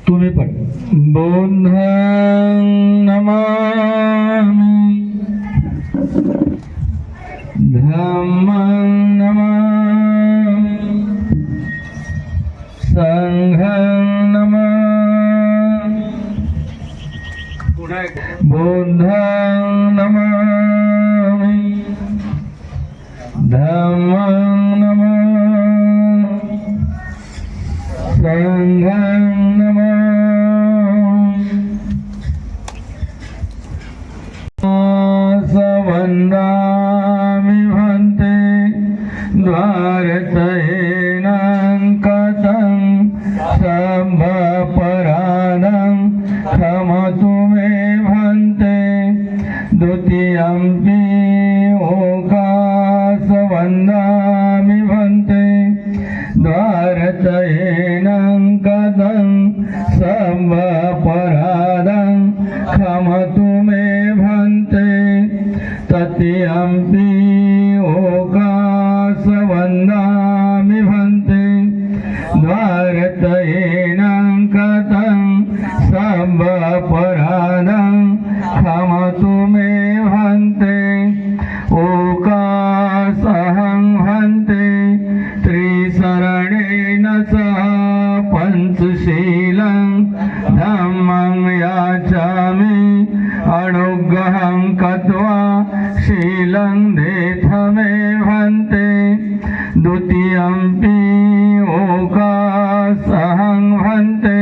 तुम्ही पण बुद्धं नमामि धम्मं नमामि संघं नमामि बुद्धं नमामि धम्मं नमामि संघं वन्दामि भन्ते द्वारतयेनं कथं सम्भपराधं क्षमतु मे भन्ते द्वितीयम्पि ओकासवन्दामि भन्ते द्वारतयेनं कथं सम्भपराधं क्षमतु मे भन्ते तृतीयम्पि ओकासवन्दामि भन्ते द्वारतयेनं कथं सम्भपराधं क्षमतु मे भन्ते ओकासहं भन्ते त्रिशरणेन सह पञ्चशीलं धम्मं याचामि अनुग्रहं कृत्वा शीलं देथ मे भन्ते द्वितीयम्पि ओकासहं भन्ते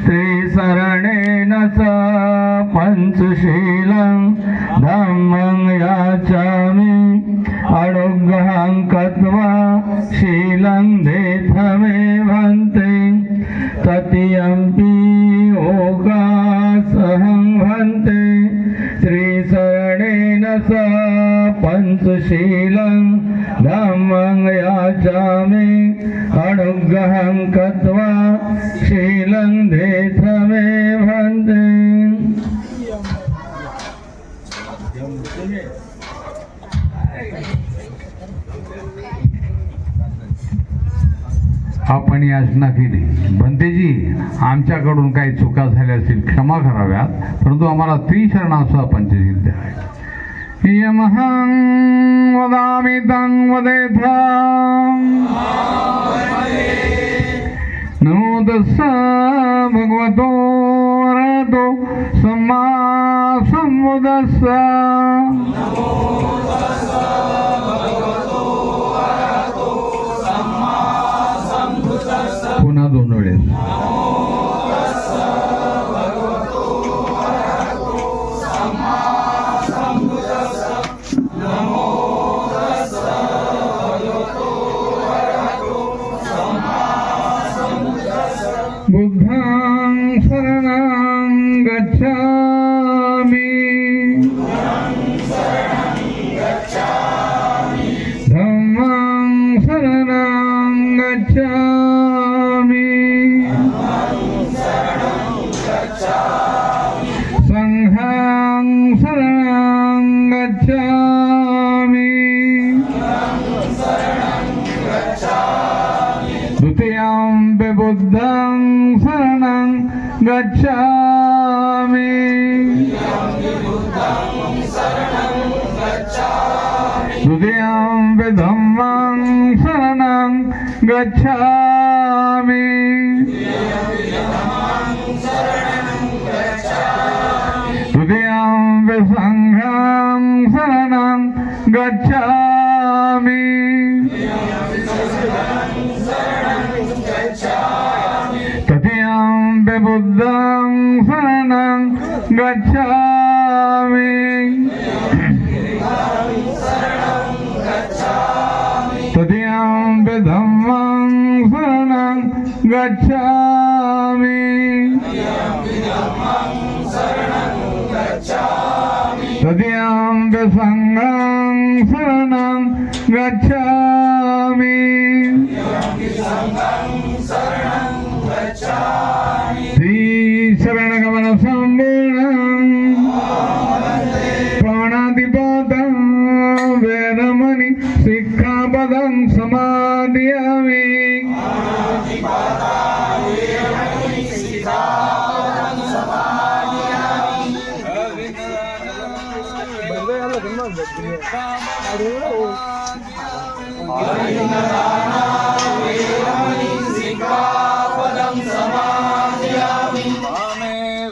त्रिशरणेन सह पञ्चशीलं धम्मं याचामि अनुग्रहं कृत्वा शीलं देथ मे भन्ते तृतीयम्पि ओकासहं भन्ते त्रिशरणेन सह पञ्चशीलं धम्मं याचामि अनुग्रहं कृत्वा शीलं देथ मे भन्ते। आपण याचना केली, भंतेजी आमच्याकडून काही चुका झाल्या असतील क्षमा कराव्यात, परंतु आम्हाला त्रिशरणासह पंचशील द्यावे. यमहं वदामि तं वदेथं नमो तस्स भगवतो अरहतो सम्मा सम्बुद्धस्स. पुन्हा दोन वेळेस बुद्धं शरणं गच्छामि धम्मं शरणं गच्छामि संघं शरणं गच्छामि द्वितीयम्पि बुद्धं शरणं गच्छामि द्वितीयम्पि धम्मं शरणं गच्छामि तृतीयम्पि संघं शरणं गच्छामि तृतीयम्पि बुद्धं शरणं गच्छामि तृतीयम्पि धम्मं शरणं गच्छामि तृतीयम्पि संघं शरणं गच्छामि श्रीशरणगमन सम्पूर्णं प्राणादिपातं वेदमणि शिक्षापदं समादयामि.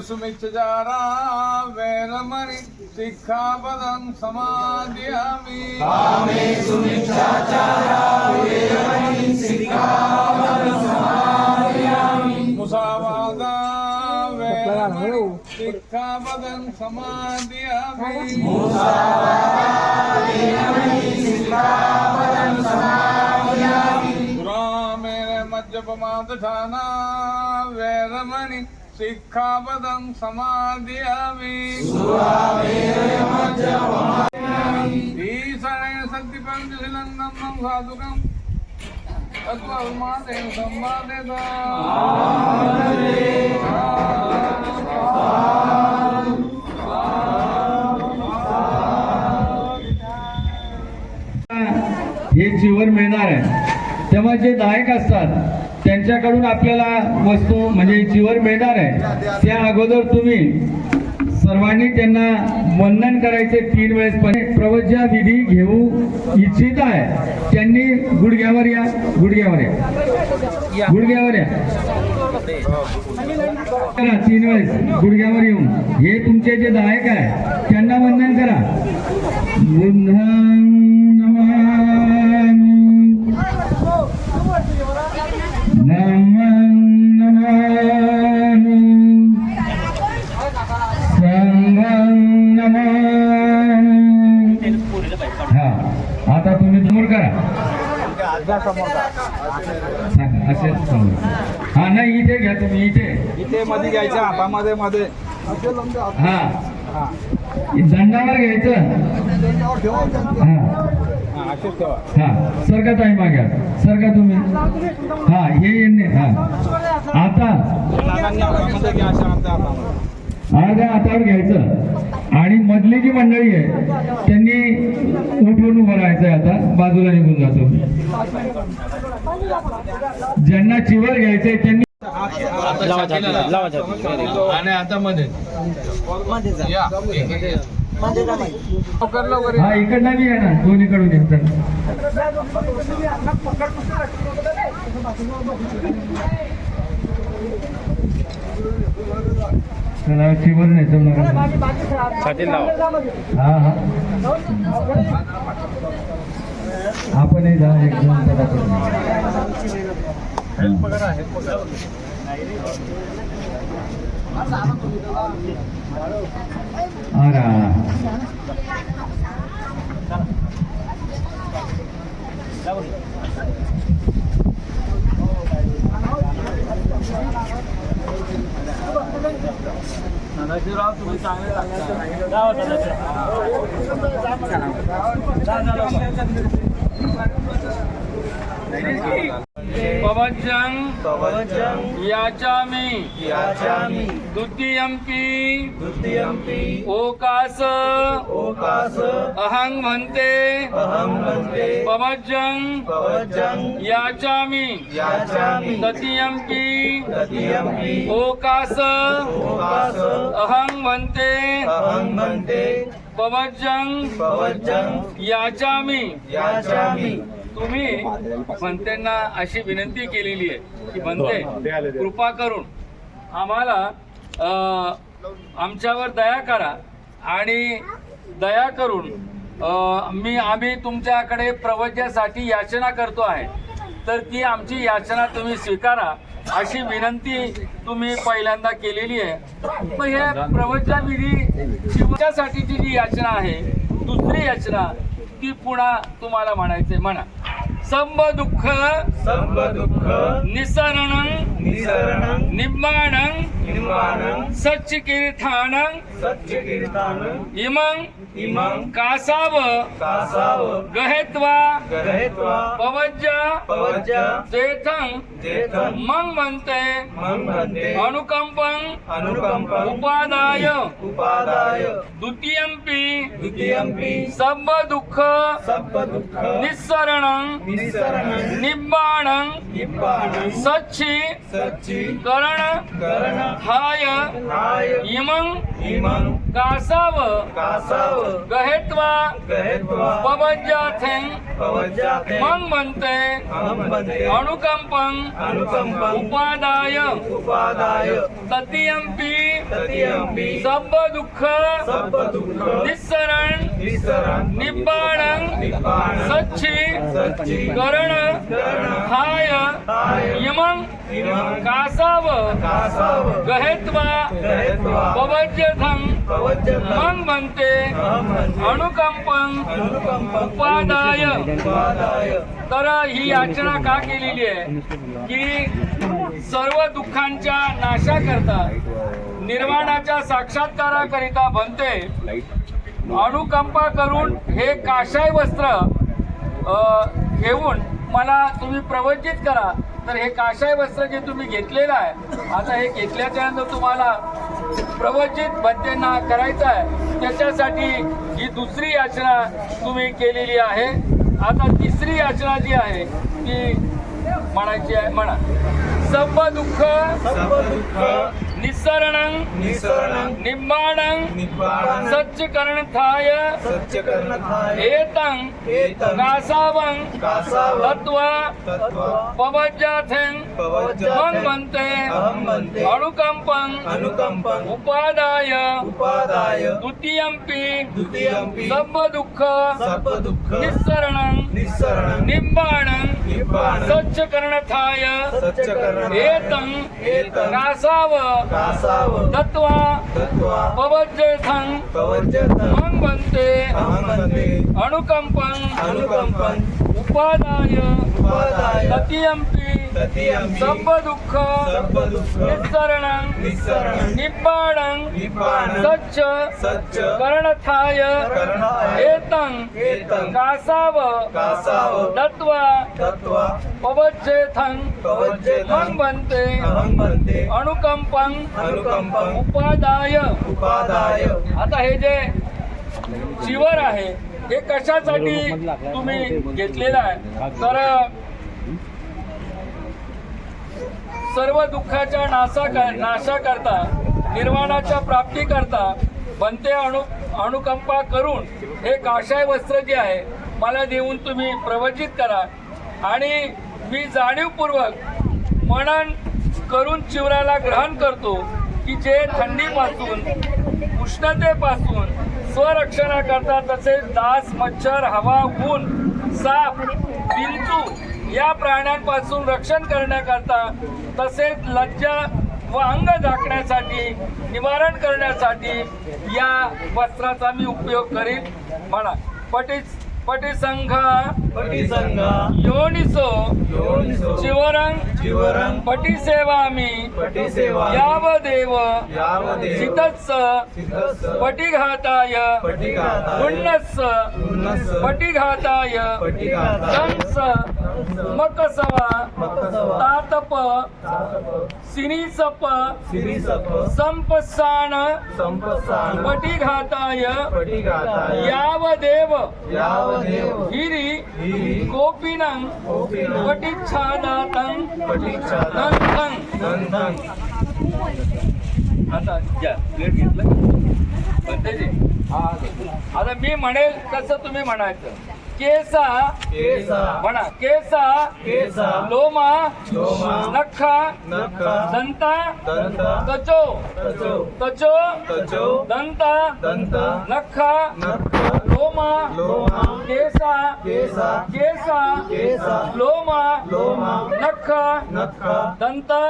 सुमिच्छारा वेरमणि शिक्षापदं समादयामि मुसावादा वेरमणि शिक्षापदं समादयामि मेरे मज्जपमादधाना वेरमणि शिक्षापदं समादयामि ईशने सत्तिपञ्चशीलन्नं साधुकं तत्त्वमादेन सम्मादेत हे जीवन मिळणार आहे, तेव्हा जे नायक असतात त्यांच्याकडून आपल्याला वस्तू म्हणजे जीवन मिळणार आहे. त्या अगोदर तुम्ही सर्वांनी त्यांना वंदन करायचे 3 वेळेस. पण प्रवज्या विधी घेऊ इच्छित आहे त्यांनी गुडघ्यावर या, गुडघ्यावर या, गुडघ्यावर या. 3 वेळेस गुडघ्यावर येऊन हे तुमचे जे नायक आहे त्यांना वंदन करा. आता तुम्ही समोर करा. असे समोर. हा नाही इथे घ्या तुम्ही, इथे मध्ये घ्यायच्या हातामध्ये मध्ये. हा दंडावर घ्यायचं. हा सरका ताई माग्या, सरका तुम्ही. हा हे हा आता अर्ध्या हातावर घ्यायचं आणि मधली जी मंडळी आहे त्यांनी उठून उभं राहायचंय. आता बाजूला निघून जातो. ज्यांना चिवर घ्यायचंय त्यांनी आणि आता मध्ये हा इकडनं बी आहे ना, दोन्हीकडून येतात. त्याला चिवर नाही जमणार. हा हा आपणही जा एकदम तुम्ही चांगले पवज्जं याचामि द्वितीयंपि ओकास अहं भन्ते पवज्जं याचामि तृतीयंपि ओकास अहं भन्ते पवज्जं याचामि. तुम्ही भन्तेंना अशी विनंती केलेली आहे की भन्ते कृपा करून आम्हाला आमच्यावर दया करा आणि दया करून आम्ही तुमच्याकडे प्रवचनासाठी याचना करतो आहे, तर ती आमची याचना तुम्ही स्वीकारा अशी विनंती तुम्ही पहिल्यांदा केलेली आहे. मग हे प्रवचन विधी शिवच्यासाठीची जी याचना आहे, दुसरी याचना ती पुन्हा तुम्हाला म्हणायचे. म्हणा. संब दुःख निसरणं निब्बाणं सच्चिकीर्थानं इमं कासाव गहेत्वा पवज्जा तेथं मं भन्ते अनुकंपं उपादाय द्वितीयंपि सब दुःख निस्सरणं निब्बाणं निब्बाणं सच्ची करण हाय इमं कासाव गहेत्वा पवज्जाथें मं म्हणते अनुकंपं उपादाय ततियंपी सब दुःख निस्सरण निब्बाणं सच्ची करण हाय इमं कासाव गहेत्वा पवज्जथं मं म्हणते अनुकंपं उपादाय. तर ही याचना का केलेली आहे की सर्व दुःखांच्या नाशाकरता निर्वाणाच्या साक्षात्काराकरिता बनते अनुकंपा करून हे काशाय वस्त्र घेऊन मला तुम्ही प्रवज्जित करा. तर हे काशाय वस्त्र जे तुम्ही घेतलेलं आहे, आता हे घेतल्याच्या नंतर तुम्हाला प्रवज्जित बनतेंना करायचं आहे. त्याच्यासाठी ही दुसरी याचना तुम्ही केलेली आहे. आता तिसरी याचना जी आहे ती म्हणायची आहे. म्हणा सब दुःख निस्सरणं निब्बाणं सच्चकरणथाय एतं कासावं तत्वा पवज्जाथें मं म्हणते अनुकंपं उपादाय द्वितीयंपि सब दुःख निस्सरणं निब्बाणं सच्चकरणथाय एतं कासाव तत्वा पवज्जेथं मं म्हणते अनुकंपं उपादाय ततियंपि सब दुःख निस्सरणं निब्बाणं सच्चकरणथाय एतं कासाव तत्वा पवज्जेथं मं म्हणते अनुकंपं उपादाय. आता हे जे चिवर आहे हे कशासाठी तुम्ही घेतलेलं आहे तर सर्व दुःखाच्या नाशाकरता निर्वाणाच्या प्राप्तीकरता बनते अनुकंपा करून हे काशाय वस्त्र जे आहे मला देऊन तुम्ही प्रवज्जित करा. आणि मी जाणीवपूर्वक मनन करून चिवराला ग्रहण करतो की जे थंडीपासून उष्णतेपासून स्वरक्षणाकरता तसेच डास मच्छर हवा ऊन साप विंचू या प्राण्यांपासून रक्षण करण्याकरता तसेच लज्जा व अंग झाकण्यासाठी निवारण करण्यासाठी या वस्त्राचा मी उपयोग करीन. म्हणा पटिसंघा योनिसो चिवरं पटिसेवामि यावदेव सितत्स पटिघाताय पुण्यस्स पटिघाताय कंस मकसवा तातप सिनिसप संपस्सान पटिघाताय यावदेव हिरी कोपिनं पटिच्छादातं नंदं. आता घ्या प्लेट घेतलं बनतेजी. आता मी म्हणेल तसं तुम्ही म्हणायचं. केसा म्हणा केसा लोमा नखा दंता तचो दंता नखा लोमा केसा लोमा नखा दंता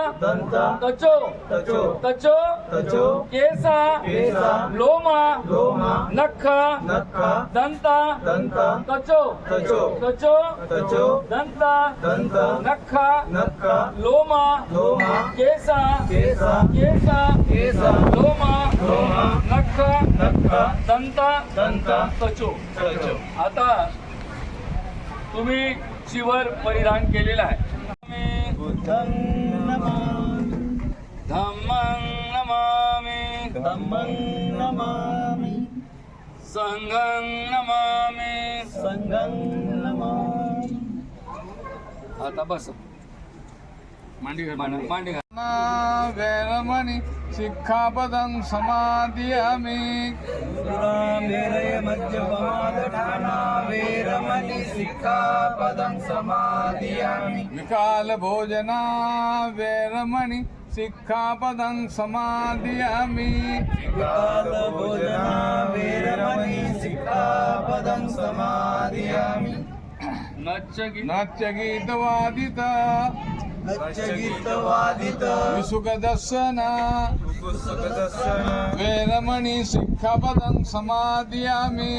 तचो केसा लोमा नखा दंता तचो दंता नखा लोमा केसा लोमा नखा दंता तचो. आता तुम्ही चिवर परिधान केलेला आहे. धम्मं नमामि संघं नमामि. आता बस मांडी घाल. मांडी घाल. वेरमणि शिक्षापदं समादियामि विकाल भोजना वेरमणि शिक्षापदं समादियामि नाट्य गीतवादित विसुखदर्शन वेरमणि शिक्षापदं समादियामि